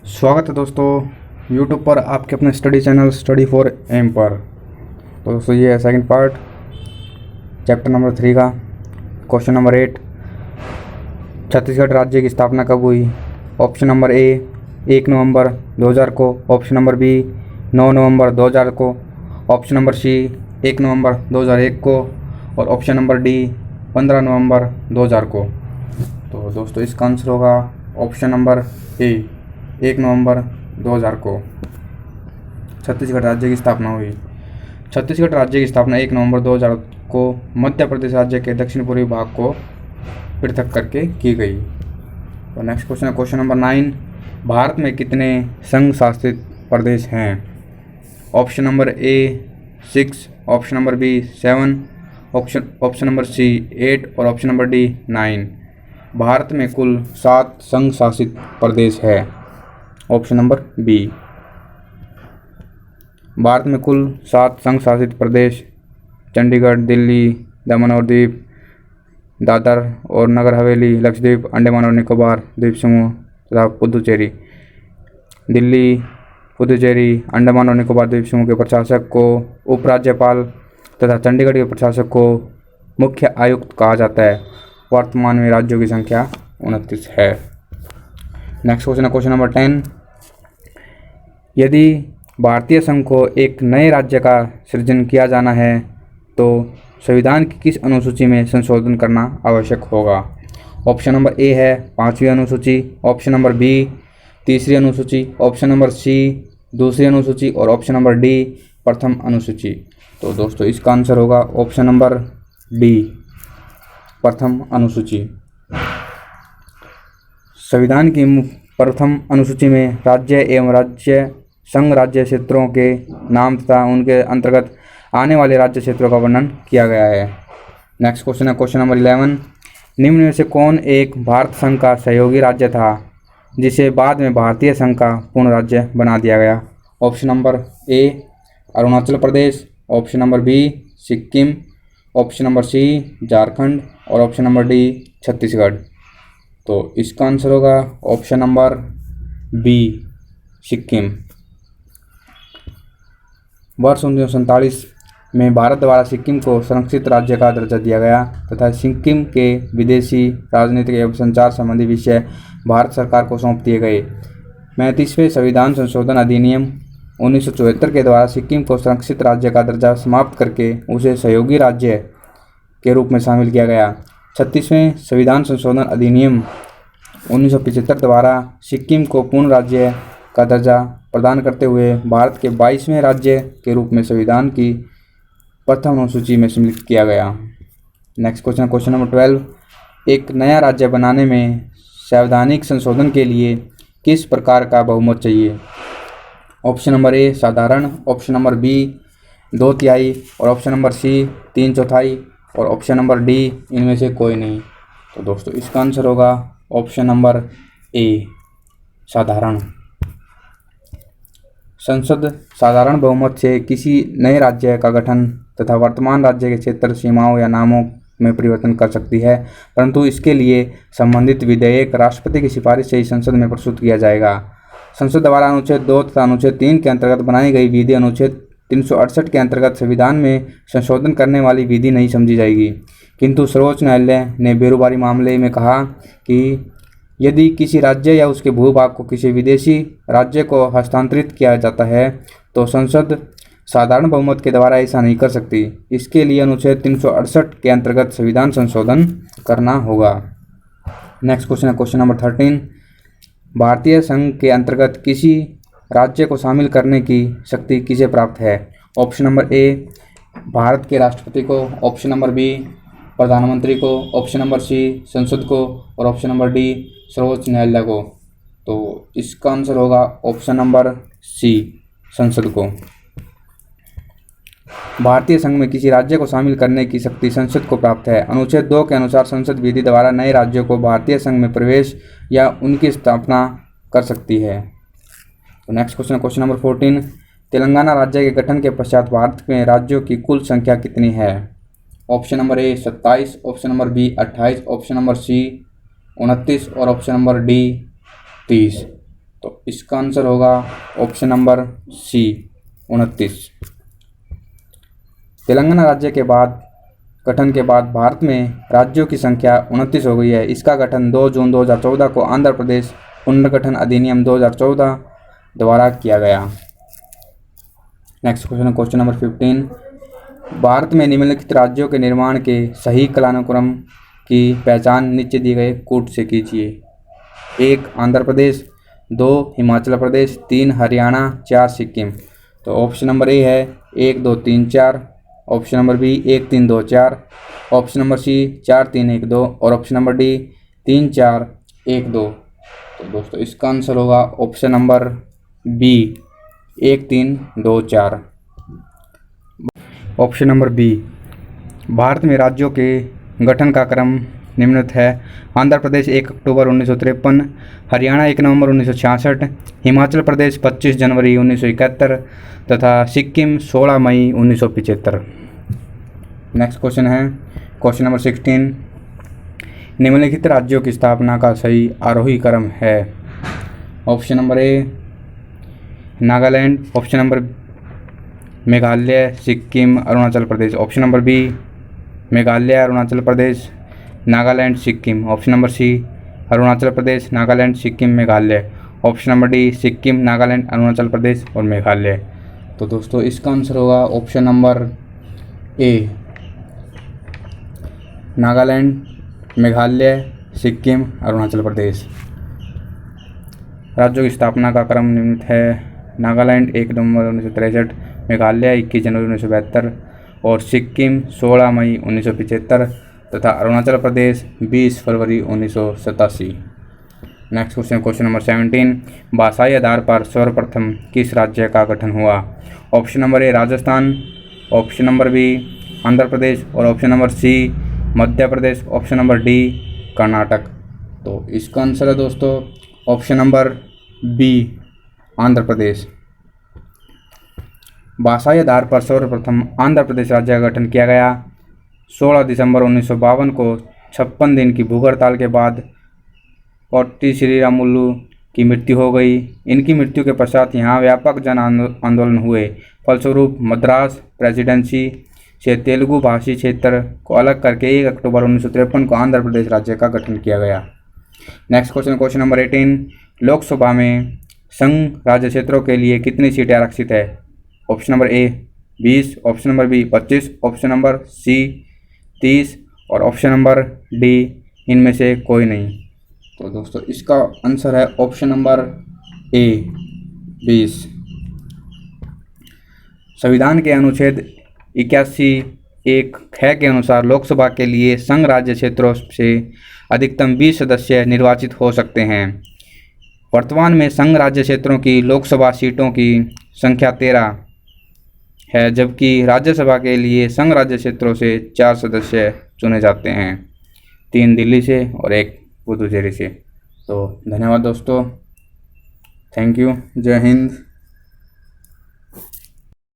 स्वागत है दोस्तों यूट्यूब पर आपके अपने study channel study for M पर। तो दोस्तों ये है सेकंड पार्ट चैप्टर नंबर 3 का क्वेश्चन नंबर 8। छत्तीसगढ़ राज्य की स्थापना कब हुई? ऑप्शन नंबर ए 1 नवंबर 2000 को, ऑप्शन नंबर बी 9 नवंबर 2000 को, ऑप्शन नंबर सी 1 नवंबर 2001 को और ऑप्शन नंबर डी 15 नवंबर 2000 को। तो दोस्तों इसका आंसर होगा ऑप्शन नंबर ए 1 नवंबर 2000 को छत्तीसगढ़ राज्य की स्थापना हुई। छत्तीसगढ़ राज्य की स्थापना 1 नवंबर 2000 को मध्य प्रदेश राज्य के दक्षिण पूर्वी भाग को पृथक करके की गई। तो नेक्स्ट क्वेश्चन है क्वेश्चन नंबर 9। भारत में कितने संघ शासित प्रदेश हैं? Option number A 6, option number B 7, option number C 8 और ऑप्शन नंबर डी 9। भारत में कुल 7 संघ शासित प्रदेश है। Option number B. भारत में कुल 7 संघ शासित प्रदेश चंडीगढ़, दिल्ली, दमन और दीप, दादर और नगर हवेली, लक्षद्वीप, अंडमान और निकोबार द्वीप समूह तथा पुदुचेरी। दिल्ली, पुदुचेरी, अंडमान और निकोबार द्वीप समूह के प्रशासक को उपराज्यपाल तथा चंडीगढ़ के प्रशासक को मुख्य आयुक्त कहा जाता है। वर्तमान में राज्यों की संख्या 29 है। नेक्स्ट क्वेश्चन है क्वेश्चन नंबर 10। यदि भारतीय संघ को एक नए राज्य का सृजन किया जाना है तो संविधान की किस अनुसूची में संशोधन करना आवश्यक होगा? ऑप्शन नंबर ए है 5वीं अनुसूची, ऑप्शन नंबर बी 3री अनुसूची, ऑप्शन नंबर सी 2री अनुसूची और ऑप्शन नंबर डी प्रथम अनुसूची। तो दोस्तों इसका आंसर होगा ऑप्शन नंबर डी प्रथम अनुसूची। संविधान की प्रथम अनुसूची में राज्य एवं राज्य संघ राज्य क्षेत्रों के नाम तथा उनके अंतर्गत आने वाले राज्य क्षेत्रों का वर्णन किया गया है। नेक्स्ट क्वेश्चन है क्वेश्चन नंबर 11। निम्न में से कौन एक भारत संघ का सहयोगी राज्य था जिसे बाद में भारतीय संघ का पूर्ण राज्य बना दिया गया? Option number A Arunachal Pradesh, option number B Sikkim, option number C Jharkhand और ऑप्शन नंबर डी छत्तीसगढ़। तो इसका आंसर होगा ऑप्शन नंबर बी सिक्किम। वर्ष 1947 में भारत द्वारा सिक्किम को संरक्षित राज्य का दर्जा दिया गया तथा सिक्किम के विदेशी, राजनीतिक एवं संचार संबंधी विषय भारत सरकार को सौंप दिए गए। 35वें संविधान संशोधन अधिनियम 1974 के द्वारा सिक्किम को संरक्षित राज्य का दर्जा समाप्त करके उसे सहयोगी राज्य के रूप में शामिल किया गया। 36वें संविधान संशोधन अधिनियम 1975 द्वारा सिक्किम को पूर्ण राज्य का दर्जा प्रदान करते हुए भारत के 22वें राज्य के रूप में संविधान की प्रथम अनुसूची में सम्मिलित किया गया। Next question question number 12। एक नया राज्य बनाने में संवैधानिक संशोधन के लिए किस प्रकार का बहुमत चाहिए? ऑप्शन नंबर ए साधारण, ऑप्शन नंबर बी 2/3 और ऑप्शन नंबर सी 3/4 और ऑप्शन नंबर डी इनमें से कोई नहीं। तो दोस्तों इसका आंसर होगा ऑप्शन नंबर ए साधारण। संसद साधारण बहुमत से किसी नए राज्य का गठन तथा वर्तमान राज्य के क्षेत्र, सीमाओं या नामों में परिवर्तन कर सकती है, परंतु इसके लिए संबंधित विधेयक राष्ट्रपति की सिफारिश से ही संसद में प्रस्तुत किया जाएगा। संसद द्वारा अनुच्छेद 2 तथा अनुच्छेद 3 के अंतर्गत बनाई गई विधि अनुच्छेद 368 के अंतर्गत संविधान में संशोधन करने वाली विधि नहीं समझी जाएगी। किंतु सर्वोच्च न्यायालय ने बेरोबारी मामले में कहा कि यदि किसी राज्य या उसके भूभाग को किसी विदेशी राज्य को हस्तांतरित किया जाता है तो संसद साधारण बहुमत के द्वारा ऐसा नहीं कर सकती। इसके लिए अनुच्छेद 368 के अंतर्गत संविधान संशोधन करना होगा। नेक्स्ट क्वेश्चन है क्वेश्चन नंबर 13। भारतीय संघ के अंतर्गत किसी राज्य को शामिल करने की शक्ति किसे प्राप्त है? ऑप्शन नंबर ए भारत के राष्ट्रपति को, ऑप्शन नंबर बी प्रधानमंत्री को, ऑप्शन नंबर सी संसद को और ऑप्शन नंबर डी सर्वोच्च न्यायालय को। तो इसका आंसर होगा ऑप्शन नंबर सी संसद को। भारतीय संघ में किसी राज्य को शामिल करने की शक्ति संसद को प्राप्त है। अनुच्छेद 2 के अनुसार संसद विधि द्वारा नए राज्यों को भारतीय संघ में प्रवेश या उनकी स्थापना कर सकती है। तो next question question number 14। Telangana राज्य के गठन के पश्चात भारत में राज्यों की कुल संख्या कितनी है? Option number A 27, option number B 28, option number C 29 और ऑप्शन नंबर डी 30। तो इसका आंसर होगा ऑप्शन नंबर सी 29। तेलंगाना राज्य के बाद गठन के बाद भारत में राज्यों की संख्या 29 हो गई है। इसका गठन 2 जून 2014 को आंध्र प्रदेश पुनर्गठन अधिनियम 2014 द्वारा किया गया। Next question, question number 15। Bharat में निम्नलिखित राज्यों के निर्माण के सही कालानुक्रम की पहचान नीचे दिए गए कूट से कीजिए। 1 आंध्र प्रदेश, 2 हिमाचल प्रदेश, 3 हरियाणा, 4 सिक्किम। तो ऑप्शन नंबर ए है 1 2 3 4, option number B 1 3 2 4, option number C 4 3 1 2 और ऑप्शन नंबर डी 3 4 1 2। तो दोस्तों इसका आंसर होगा option number B 1 3 2 4। Option number B. Bharat में राज्यों के गठन का क्रम निम्नलिखित है। आंध्र प्रदेश 1 अक्टूबर 1953, हरियाणा 1 नवंबर 1966, हिमाचल प्रदेश 25 जनवरी 1971 तथा सिक्किम 16 मई 1975। नेक्स्ट क्वेश्चन है क्वेश्चन नंबर 16। निम्नलिखित राज्यों की स्थापना का सही आरोही क्रम है। Option number A Nagaland, option number Meghalaya, Sikkim, Arunachal Pradesh, option number B Meghalaya, Arunachal Pradesh, Nagaland, Sikkim, option number C Arunachal Pradesh, Nagaland, Sikkim, Meghalaya, option number D Sikkim, Nagaland, Arunachal Pradesh और मेघालय। तो दोस्तों इसका आंसर होगा option number A Nagaland, Meghalaya, Sikkim, Arunachal Pradesh. राज्यों की स्थापना का क्रम निम्नलिखित है। नागालैंड 1 नवंबर 1963, मेघालय 21 जनवरी 1972 और सिक्किम 16 मई 1975 तथा अरुणाचल प्रदेश 20 फरवरी 1987। Next question, question number 17। भाषाई आधार पर सर्वप्रथम किस राज्य का गठन हुआ। Option number A Rajasthan, option number B Andhra Pradesh और option number C Madhya Pradesh, option number D Karnataka. तो इसका आंसर है दोस्तों option number B Andhra Pradesh. भाषाई आधार पर सर्वप्रथम आंध्र प्रदेश राज्य का गठन किया गया। 16 दिसंबर 1952 को 56 दिन की भूख हड़ताल के बाद पोट्टी श्रीरामुलु की मृत्यु हो गई। इनकी मृत्यु के पश्चात यहाँ व्यापक जन आंदोलन हुए। फलस्वरूप मद्रास प्रेसिडेंसी से तेलुगु भाषी क्षेत्र को अलग करके 1 अक्टूबर 1953 को आंध्र प्रदेश राज्य का गठन किया गया। Next question, question number 18। Lok Sabha में संघ राज्य क्षेत्रों के लिए कितनी सीटें आरक्षित है। Option number A 20, option number B 25, option number C 30 और ऑप्शन नंबर डी इनमें से कोई नहीं। तो दोस्तों इसका आंसर है ऑप्शन नंबर ए 20। संविधान के अनुच्छेद 81(1)(ख) के अनुसार लोकसभा के लिए संघ राज्य क्षेत्रों से अधिकतम 20 सदस्य निर्वाचित हो सकते हैं। वर्तमान में संघ राज्य क्षेत्रों की लोकसभा सीटों की संख्या 13 है, जबकि राज्यसभा के लिए संघ राज्य क्षेत्रों से 4 सदस्य चुने जाते हैं, 3 दिल्ली से और 1 पुदुचेरी से। तो धन्यवाद दोस्तों, थैंक यू, जय हिंद।